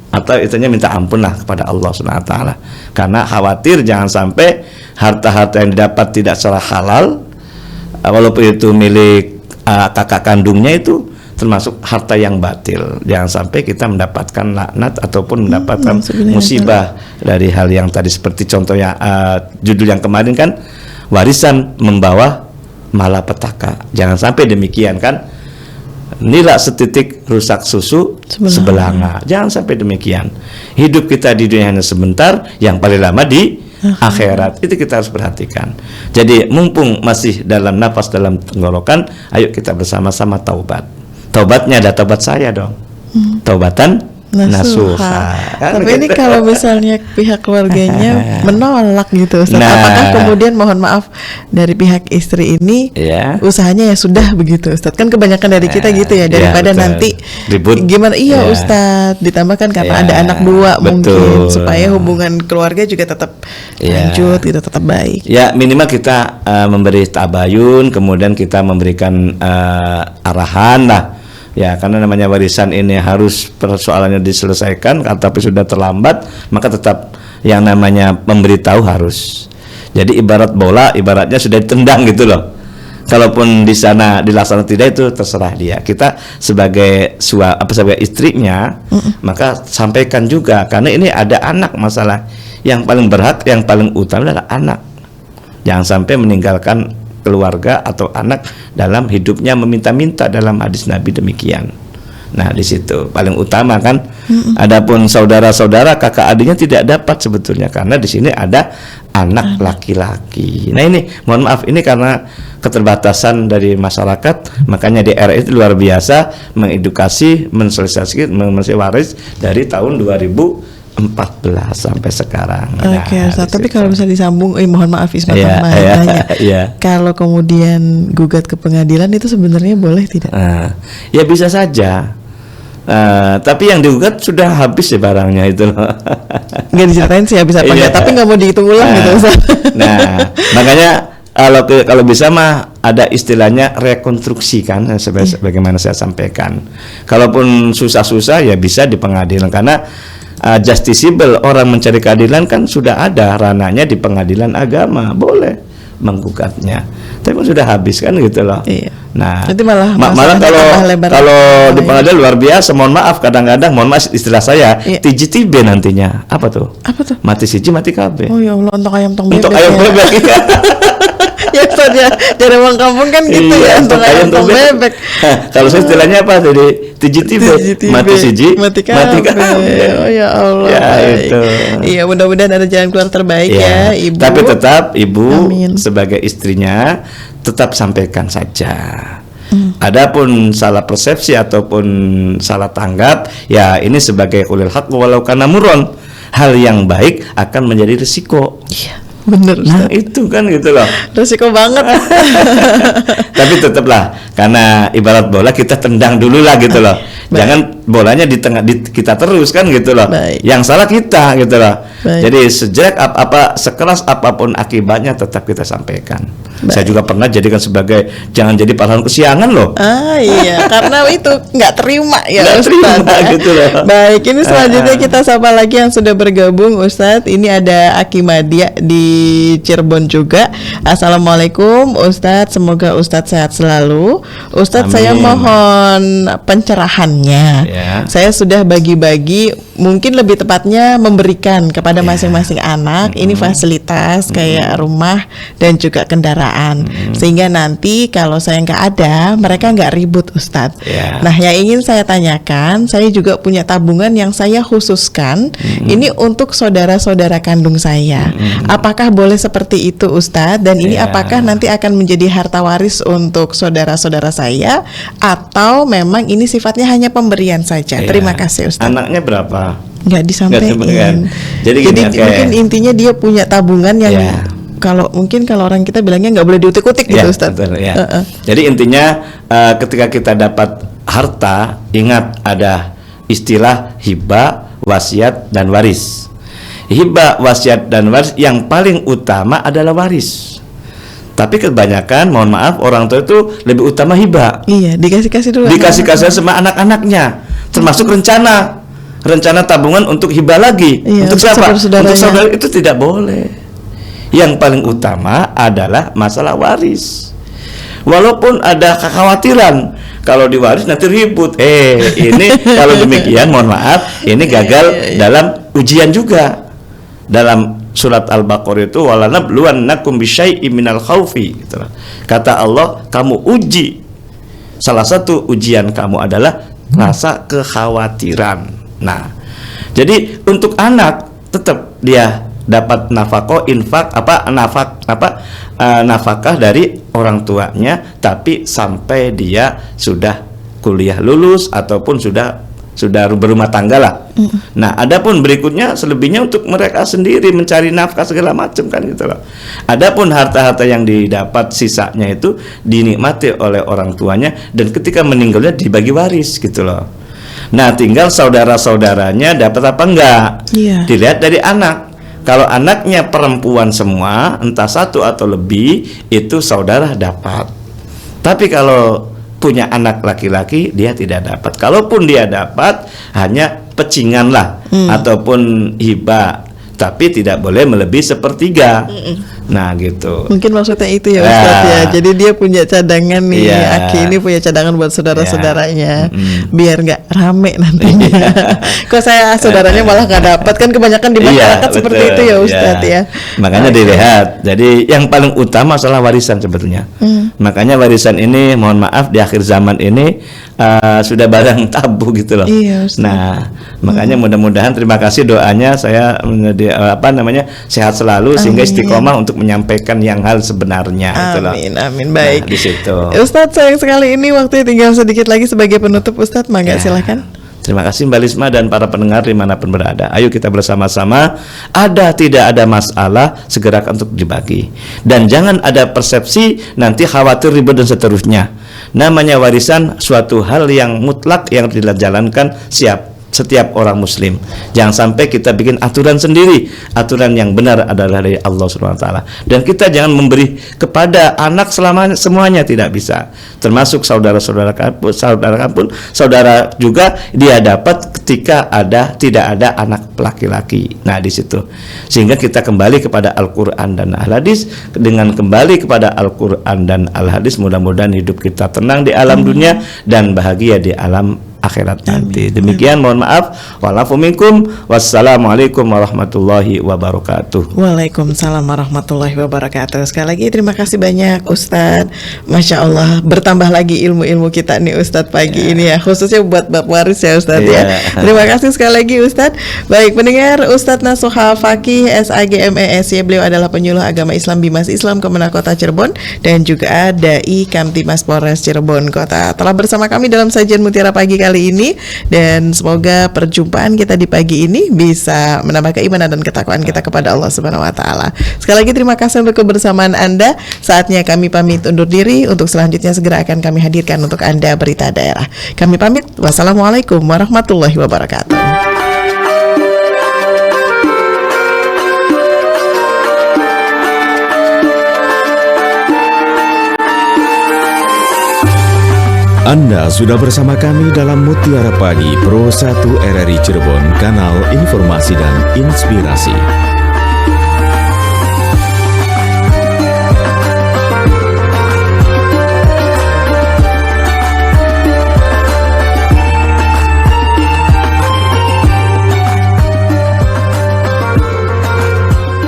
atau itunya minta ampun lah kepada Allah Subhanahu wa taala. Karena khawatir jangan sampai harta-harta yang didapat tidak secara halal, walaupun itu milik kakak kandungnya, itu termasuk harta yang batil. Jangan sampai kita mendapatkan laknat ataupun mendapatkan musibah dari hal yang tadi, seperti contohnya judul yang kemarin kan, warisan membawa malapetaka. Jangan sampai demikian kan. nila setitik rusak susu sebelanga. Jangan sampai demikian. Hidup kita di dunia hanya sebentar, yang paling lama di akhirat. Itu kita harus perhatikan. Jadi mumpung masih dalam nafas dalam tenggorokan, ayo kita bersama-sama taubat. Taubatnya ada taubat saya dong. Taubatan nasuha. Tapi ini kalau misalnya pihak keluarganya menolak gitu, Ustaz, apakah kemudian mohon maaf dari pihak istri ini usahanya ya sudah begitu, Ustaz? Kan kebanyakan dari kita gitu ya, daripada nanti ribut gimana? Iya Ustaz, ditambahkan karena ada anak 2 mungkin, supaya hubungan keluarga juga tetap lanjut gitu, tetap baik. Ya minimal kita memberi tabayun, kemudian kita memberikan arahan lah. Ya, karena namanya warisan ini harus persoalannya diselesaikan, tapi sudah terlambat, maka tetap yang namanya memberitahu harus. Jadi ibarat bola, ibaratnya sudah ditendang gitu loh. Kalaupun di sana dilaksanakan tidak, itu terserah dia. Kita sebagai sebagai istrinya, maka sampaikan juga, karena ini ada anak masalah. Yang paling berhak, yang paling utama adalah anak. Jangan sampai meninggalkan keluarga atau anak dalam hidupnya meminta-minta, dalam hadis Nabi demikian. Nah, di situ paling utama kan. Adapun saudara-saudara, kakak adiknya tidak dapat sebetulnya, karena di sini ada anak laki-laki. Nah, ini mohon maaf, ini karena keterbatasan dari masyarakat, makanya di RI itu luar biasa mengedukasi, mensosialisasikan, waris dari tahun 2014 sampai sekarang. Oke, Ustaz. Tapi kalau bisa disambung, mohon maaf Isma, tanya. Kalau kemudian gugat ke pengadilan itu sebenarnya boleh tidak? Ya bisa saja. Tapi yang digugat sudah habis ya barangnya itu. Nggak diceritain sih habis apa enggak, tapi nggak mau dihitung ulang gitu, Ustaz. Nah, makanya kalau bisa mah ada istilahnya rekonstruksi kan, sebagaimana saya sampaikan. Kalaupun susah-susah ya bisa di pengadilan, karena justiciable, orang mencari keadilan kan sudah ada ranahnya di pengadilan agama, boleh menggugatnya. Tapi kan sudah habis kan gitu loh. Nah, malah kalau di pengadilan luar biasa, mohon maaf, kadang-kadang mohon maaf istilah saya, TJTB nantinya. Apa tuh? Mati siji mati kabeh. Oh ya Allah, untuk ayam tong bebek. Untuk ayam bebek. Ya Ustaz ya, dari orang kampung kan gitu ya, untuk ayam tong bebek. Kalau saya istilahnya apa tadi? TJTB, mati siji mati kabeh. Oh ya Allah. Ya itu. Iya, mudah-mudahan ada jalan keluar terbaik ya Ibu. Tapi tetap Ibu sebagai istrinya tetap sampaikan saja. Adapun salah persepsi ataupun salah tanggap, ya ini sebagai ulil haq walau kana murron, hal yang baik akan menjadi risiko. Iya, benar. Nah itu kan gitu loh, risiko banget. Tapi tetaplah, karena ibarat bola kita tendang dulu lah gitu loh. Jangan bolanya di tengah kita terus kan gitu loh. Yang salah kita gitu loh. Jadi sejelek sekeras apapun akibatnya tetap kita sampaikan. Saya juga pernah jadikan sebagai, jangan jadi pahlawan kesiangan loh. Iya, karena itu nggak terima ya, nggak Ustaz. Terima, gitu loh. Baik, ini selanjutnya kita sapa lagi yang sudah bergabung, Ustadz. Ini ada Aki Madia di Cirebon juga. Assalamualaikum Ustadz, semoga Ustadz sehat selalu. Ustadz, saya mohon pencerahannya. Saya sudah bagi-bagi, mungkin lebih tepatnya memberikan kepada masing-masing anak ini fasilitas kayak rumah dan juga kendaraan, sehingga nanti kalau saya nggak ada, mereka nggak ribut, Ustadz. Nah, yang ingin saya tanyakan, saya juga punya tabungan yang saya khususkan ini untuk saudara-saudara kandung saya. Apakah boleh seperti itu, Ustadz? Dan ini apakah nanti akan menjadi harta waris untuk saudara-saudara saya, atau memang ini sifatnya hanya pemberian saja? Terima kasih, Ustadz. Anaknya berapa? Nggak disampaikan. Jadi mungkin intinya dia punya tabungan yang kalau orang kita bilangnya nggak boleh diutik-utik gitu, Ustaz. Betul, Jadi intinya ketika kita dapat harta, ingat ada istilah hibah, wasiat, dan waris. Hibah, wasiat, dan waris yang paling utama adalah waris. Tapi kebanyakan, mohon maaf, orang tua itu lebih utama hibah. Iya, dikasih-kasih dulu. Dikasih-kasih sama anak-anaknya, termasuk rencana tabungan untuk hibah lagi. Untuk siapa? Untuk saudara, itu tidak boleh. Yang paling utama adalah masalah waris. Walaupun ada kekhawatiran kalau diwaris nanti ribut. Ini kalau demikian, mohon maaf, ini gagal dalam ujian juga. Dalam surat Al-Baqarah itu, walanabluwannakum bisyai'im minal khaufi, gitu. Kata Allah, kamu uji salah satu ujian kamu adalah rasa kekhawatiran. Nah, jadi untuk anak tetap dia dapat nafkah, infak nafkah dari orang tuanya, tapi sampai dia sudah kuliah lulus ataupun sudah berumah tangga lah. Nah, adapun berikutnya selebihnya untuk mereka sendiri mencari nafkah segala macam kan gitu loh. Adapun harta-harta yang didapat sisanya itu dinikmati oleh orang tuanya dan ketika meninggalnya dibagi waris gitu loh. Nah, tinggal saudara-saudaranya dapat apa enggak? Dilihat dari anak. Kalau anaknya perempuan semua, entah satu atau lebih, itu saudara dapat. Tapi kalau punya anak laki-laki, dia tidak dapat. Kalaupun dia dapat, hanya pecingan lah, ataupun hibah. Tapi tidak boleh melebihi sepertiga. Nah gitu. Mungkin maksudnya itu ya Ustadz ya. Jadi dia punya cadangan nih, Aki ini punya cadangan buat saudara-saudaranya, biar nggak rame nantinya. Kok saya saudaranya malah nggak dapat, kan kebanyakan di masyarakat seperti itu ya Ustadz ya. Makanya dilihat. Jadi yang paling utama adalah warisan sebetulnya. Makanya warisan ini, mohon maaf di akhir zaman ini sudah barang tabu gitu loh. Nah, makanya mudah-mudahan, terima kasih doanya, saya menjadi sehat selalu sehingga istiqomah untuk menyampaikan yang hal sebenarnya. Amin. Baik. Nah, di situ. Ustadz, sayang sekali ini waktunya tinggal sedikit lagi sebagai penutup. Ustadz, mangga silakan. Terima kasih Mbak Lisma dan para pendengar dimanapun berada. Ayo kita bersama-sama, tidak ada masalah, segera untuk dibagi. Dan jangan ada persepsi nanti khawatir ribet dan seterusnya. Namanya warisan suatu hal yang mutlak yang dijalankan setiap orang muslim. Jangan sampai kita bikin aturan sendiri. Aturan yang benar adalah dari Allah Subhanahu wa taala. Dan kita jangan memberi kepada anak semuanya, tidak bisa. Termasuk saudara-saudara juga dia dapat ketika tidak ada anak laki-laki. Nah, di situ. Sehingga kita kembali kepada Al-Qur'an dan Al-Hadis. Dengan kembali kepada Al-Qur'an dan Al-Hadis, mudah-mudahan hidup kita tenang di alam dunia dan bahagia di alam akhirat nanti. Demikian, mohon maaf. Wa'alafu minkum. Wassalamualaikum warahmatullahi wabarakatuh. Waalaikumsalam warahmatullahi wabarakatuh. Sekali lagi terima kasih banyak Ustadz. Masya Allah, bertambah lagi ilmu-ilmu kita nih Ustadz pagi ini ya, khususnya buat bab waris ya Ustadz ya. Terima kasih sekali lagi Ustadz. Baik pendengar, Ustadz Nasuha Fakih SAGMES, beliau adalah penyuluh agama Islam Bimas Islam Kemenak Kota Cirebon dan juga Dai Kamtimas Polres Cirebon Kota. Telah bersama kami dalam sajian Mutiara Pagi kali ini, dan semoga perjumpaan kita di pagi ini bisa menambah keimanan dan ketakwaan kita kepada Allah Subhanahu wa taala. Sekali lagi terima kasih untuk kebersamaan Anda. Saatnya kami pamit undur diri. Untuk selanjutnya segera akan kami hadirkan untuk Anda berita daerah. Kami pamit. Wassalamualaikum warahmatullahi wabarakatuh. Anda sudah bersama kami dalam Mutiara Pagi Pro 1 RRI Cirebon, kanal informasi dan inspirasi.